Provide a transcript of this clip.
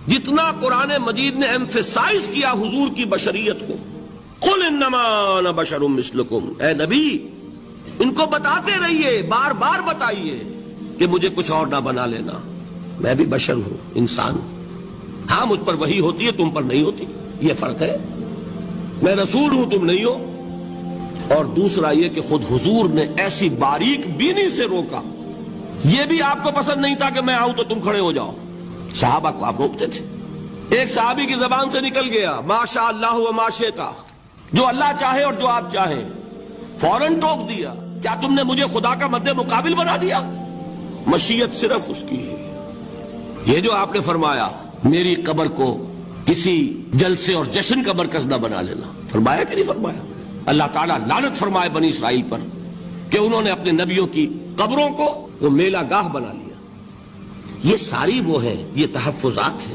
جتنا قرآن مجید نے ایمفیسائز کیا حضور کی بشریت کو، قل انما انا بشر مثلکم، اے نبی ان کو بتاتے رہیے، بار بار بتائیے کہ مجھے کچھ اور نہ بنا لینا، میں بھی بشر ہوں، انسان ہوں۔ ہاں مجھ پر وحی ہوتی ہے، تم پر نہیں ہوتی، یہ فرق ہے، میں رسول ہوں تم نہیں ہو۔ اور دوسرا یہ کہ خود حضور نے ایسی باریک بینی سے روکا، یہ بھی آپ کو پسند نہیں تھا کہ میں آؤں تو تم کھڑے ہو جاؤ، صحابہ کو آپ روکتے تھے۔ ایک صحابی کی زبان سے نکل گیا ما شاء اللہ و ما شئت، جو اللہ چاہے اور جو آپ چاہیں، فوراً ٹوک دیا، کیا تم نے مجھے خدا کا مد مقابل بنا دیا؟ مشیت صرف اس کی ہے۔ یہ جو آپ نے فرمایا میری قبر کو کسی جلسے اور جشن کا مرکز نہ بنا لینا، فرمایا کہ نہیں فرمایا؟ اللہ تعالیٰ لعنت فرمائے بنی اسرائیل پر کہ انہوں نے اپنے نبیوں کی قبروں کو وہ میلہ گاہ بنا لیا۔ یہ ساری وہ ہیں، یہ تحفظات ہیں۔